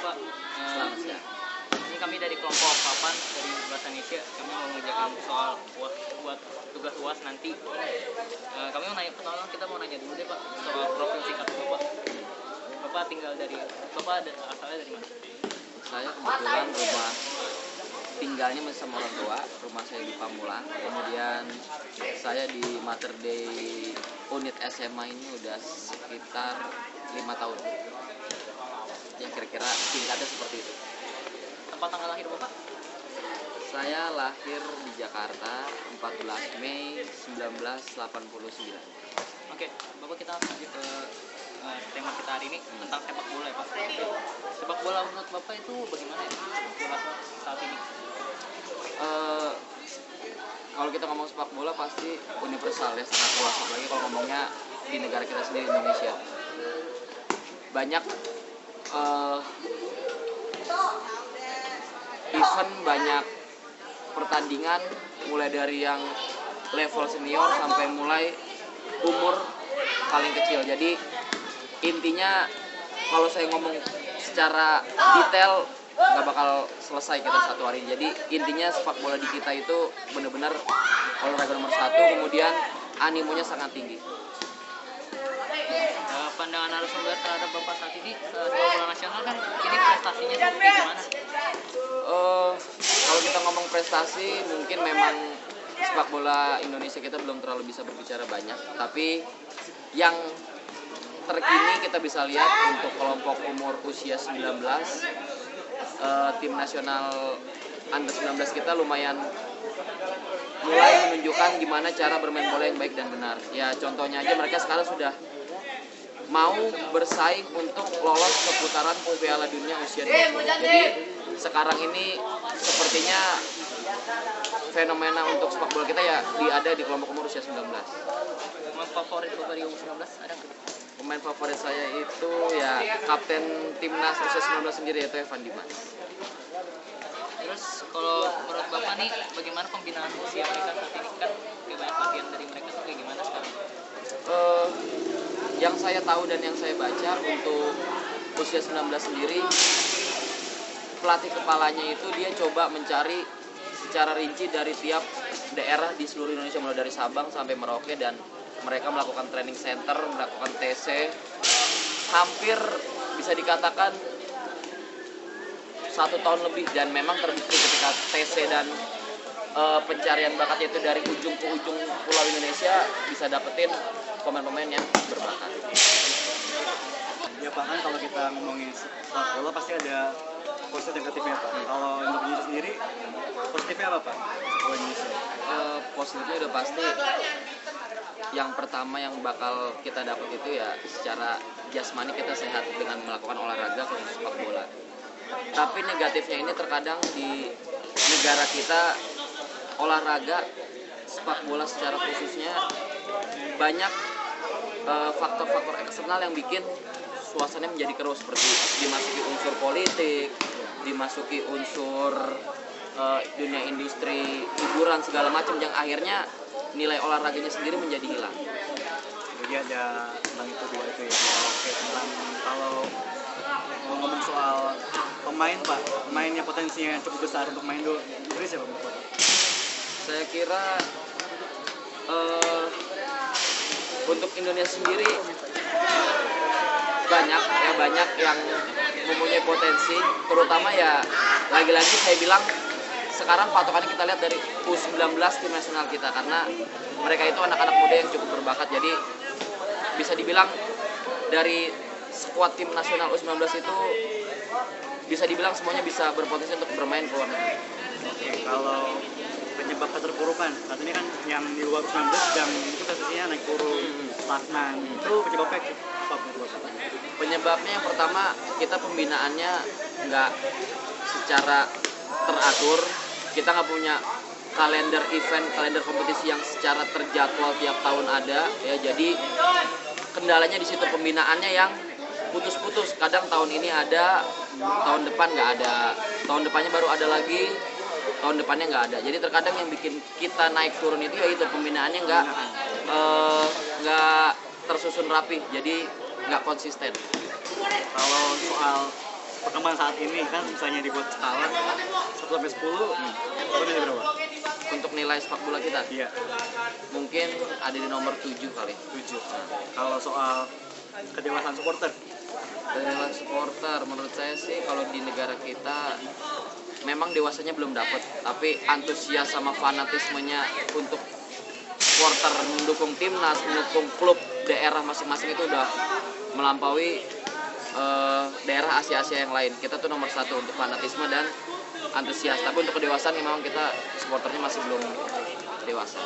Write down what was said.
Pak. Selamat siang. Ini kami dari kelompok Papan dari Bahasa Indonesia. Kami mau mengerjakan soal buat tugas UAS nanti. Kami mau nanya, pertama kita mau nanya dulu deh Pak soal profil singkat Bapak. Bapak asalnya dari mana? Saya kebetulan rumah tinggalnya masih sama orang tua. Rumah saya di Pamulang. Kemudian saya di Mater Dei unit SMA ini udah sekitar 5 tahun. Ya kira-kira singkatnya seperti itu. Tempat tanggal lahir Bapak? Saya lahir di Jakarta 14 Mei 1989. Oke, Bapak kita lanjut ke tema kita hari ini tentang sepak bola ya Pak. Sepak bola menurut Bapak itu bagaimana ya sepak bola saat ini? Kalau kita ngomong sepak bola pasti universal ya, sangat luas, apalagi kalau ngomongnya di negara kita sendiri, Indonesia. Banyak event, banyak pertandingan, mulai dari yang level senior sampai mulai umur paling kecil. Jadi intinya kalau saya ngomong secara detail nggak bakal selesai kita satu hari. Jadi intinya sepak bola di kita itu benar-benar olahraga nomor satu, kemudian animonya sangat tinggi. Pandangan narasumber terhadap Bapak saat ini sepak bola nasional kan ini prestasinya tuh kayak gimana? Kalau kita ngomong prestasi, mungkin memang sepak bola Indonesia kita belum terlalu bisa berbicara banyak. Tapi yang terkini kita bisa lihat untuk kelompok umur usia 19, tim nasional under 19 kita lumayan mulai menunjukkan gimana cara bermain bola yang baik dan benar. Ya contohnya aja mereka sekarang sudah mau bersaing untuk lolos ke putaran Piala Dunia usia 20. Jadi sekarang ini sepertinya fenomena untuk sepak bola kita ya ada di kelompok umur usia 19. Pemain favorit Bapak di umur 19 ada nggak? Pemain favorit saya itu ya kapten timnas usia 19 sendiri, yaitu Evan Dimas. Terus kalau menurut Bapak nih bagaimana pembinaan usia mereka saat ini kan kayak banyak latihan dari mereka tuh kayak gimana sekarang? Yang saya tahu dan yang saya baca untuk usia 19 sendiri, pelatih kepalanya itu dia coba mencari secara rinci dari tiap daerah di seluruh Indonesia, mulai dari Sabang sampai Merauke, dan mereka melakukan training center, melakukan TC, hampir bisa dikatakan 1 tahun lebih, dan memang terbukti ketika TC dan pencarian bakatnya itu dari ujung ke ujung pulau Indonesia bisa dapetin pemain-pemain yang berbakat. Ya Pak, kan kalau kita ngomongin sepak bola pasti ada positif dan negatifnya Pak. Kalau untuk Indonesia sendiri, positifnya apa Pak? Kalau Indonesia? Positifnya udah pasti. Yang pertama yang bakal kita dapat itu ya secara jasmani kita sehat dengan melakukan olahraga khusus sepak bola. Tapi negatifnya ini terkadang di negara kita olahraga sepak bola secara khususnya banyak faktor-faktor eksternal yang bikin suasananya menjadi keruh, seperti dimasuki unsur politik, dimasuki unsur dunia industri hiburan segala macam, yang akhirnya nilai olahraganya sendiri menjadi hilang. Jadi ada tentang itu dua itu ya. Oke, tentang kalau mau ngomong soal pemain Pak, pemainnya potensinya cukup besar untuk main dulu Indonesia Pak. Saya kira untuk Indonesia sendiri banyak yang mempunyai potensi, terutama ya lagi-lagi saya bilang sekarang patokannya kita lihat dari U19 tim nasional kita, karena mereka itu anak-anak muda yang cukup berbakat. Jadi bisa dibilang dari skuad tim nasional U19 itu bisa dibilang semuanya bisa berpotensi untuk bermain ke luar negeri. Oke, kalau penyebab keterpurukan, katanya kan yang di luar 19 dan itu prestasinya naik turun, stagnan, itu penyebabnya apa menurut Bapak? Penyebabnya yang pertama, kita pembinaannya nggak secara teratur, kita nggak punya kalender event, kalender kompetisi yang secara terjadwal tiap tahun ada, ya. Jadi kendalanya di situ, pembinaannya yang putus-putus. Kadang tahun ini ada, tahun depan nggak ada, tahun depannya baru ada lagi, tahun depannya nggak ada. Jadi terkadang yang bikin kita naik turun itu ya itu pembinaannya nggak tersusun rapi, jadi nggak konsisten. Kalau soal perkembangan saat ini kan misalnya dibuat skala 1 sampai 10, itu nilai berapa? Untuk nilai sepak bola kita Iya, mungkin ada di nomor 7 kali. 7. Kalau soal kedewasaan supporter, Dari supporter menurut saya sih kalau di negara kita memang dewasanya belum dapat, tapi antusias sama fanatismenya untuk supporter mendukung timnas, mendukung klub daerah masing-masing itu udah melampaui daerah Asia-Asia yang lain. Kita tuh nomor 1 untuk fanatisme dan antusias, tapi untuk kedewasaan memang kita supporternya masih belum dewasa.